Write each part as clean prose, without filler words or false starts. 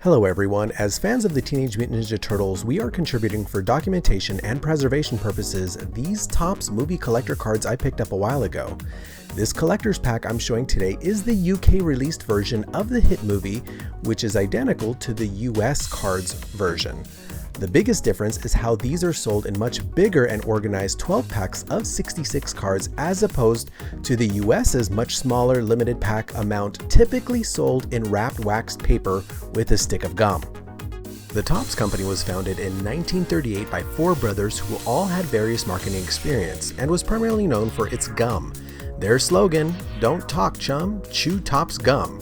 Hello everyone, as fans of the Teenage Mutant Ninja Turtles, we are contributing for documentation and preservation purposes these TOPPS movie collector cards I picked up a while ago. This collector's pack I'm showing today is the UK released version of the hit movie, which is identical to the US cards version. The biggest difference is how these are sold in much bigger and organized 12 packs of 66 cards as opposed to the US's much smaller limited pack amount typically sold in wrapped waxed paper with a stick of gum. The TOPPS company was founded in 1938 by four brothers who all had various marketing experience and was primarily known for its gum. Their slogan, "Don't talk chum, chew TOPPS gum."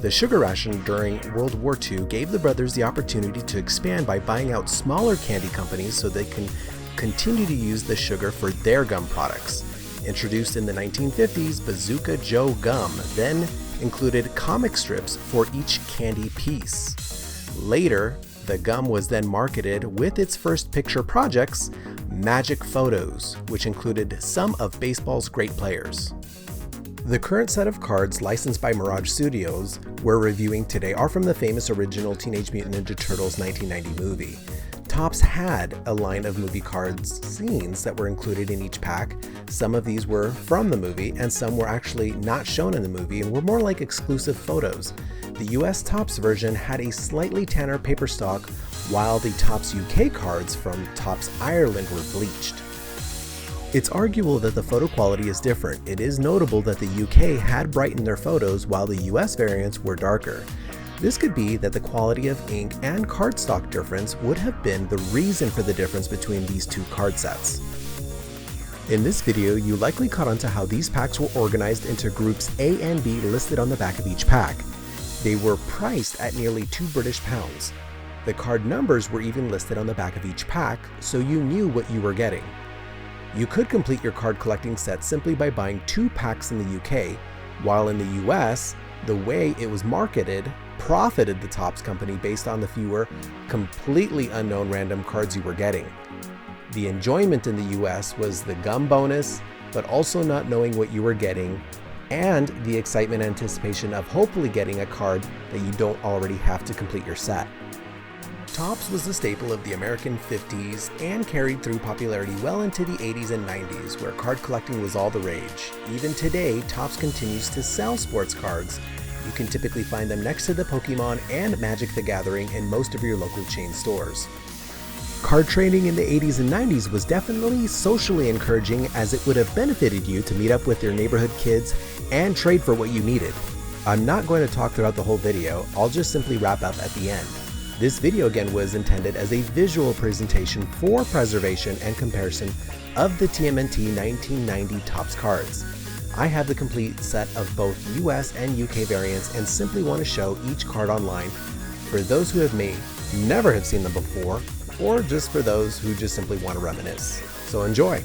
The sugar ration during World War II gave the brothers the opportunity to expand by buying out smaller candy companies so they can continue to use the sugar for their gum products. Introduced in the 1950s, Bazooka Joe gum then included comic strips for each candy piece. Later, the gum was then marketed with its first picture projects, Magic Photos, which included some of baseball's great players. The current set of cards licensed by Mirage Studios we're reviewing today are from the famous original Teenage Mutant Ninja Turtles 1990 movie. TOPPS had a line of movie cards scenes that were included in each pack. Some of these were from the movie and some were actually not shown in the movie and were more like exclusive photos. The US TOPPS version had a slightly tanner paper stock while the TOPPS UK cards from TOPPS Ireland were bleached. It's arguable that the photo quality is different. It is notable that the UK had brightened their photos while the US variants were darker. This could be that the quality of ink and cardstock difference would have been the reason for the difference between these two card sets. In this video, you likely caught on to how these packs were organized into groups A and B listed on the back of each pack. They were priced at nearly £2 British. The card numbers were even listed on the back of each pack, so you knew what you were getting. You could complete your card collecting set simply by buying 2 packs in the UK, while in the US, the way it was marketed profited the TOPPS company based on the fewer, completely unknown random cards you were getting. The enjoyment in the US was the gum bonus, but also not knowing what you were getting, and the excitement and anticipation of hopefully getting a card that you don't already have to complete your set. TOPPS was the staple of the American 50s and carried through popularity well into the 80s and 90s, where card collecting was all the rage. Even today, TOPPS continues to sell sports cards. You can typically find them next to the Pokemon and Magic the Gathering in most of your local chain stores. Card trading in the 80s and 90s was definitely socially encouraging, as it would have benefited you to meet up with your neighborhood kids and trade for what you needed. I'm not going to talk throughout the whole video, I'll just simply wrap up at the end. This video again was intended as a visual presentation for preservation and comparison of the TMNT 1990 TOPPS cards. I have the complete set of both US and UK variants and simply want to show each card online for those who never have seen them before, or just for those who just simply want to reminisce. So enjoy!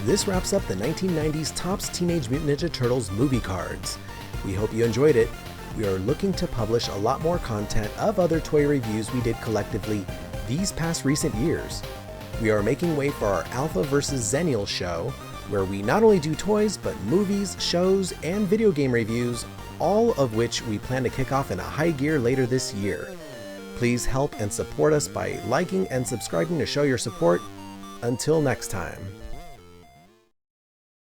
this wraps up the 1990s Topps Teenage Mutant Ninja Turtles movie cards. We hope you enjoyed it. We are looking to publish a lot more content of other toy reviews we did collectively these past recent years. We are making way for our Alpha vs. Xennial show, where we not only do toys, but movies, shows, and video game reviews, all of which we plan to kick off in a high gear later this year. Please help and support us by liking and subscribing to show your support. Until next time.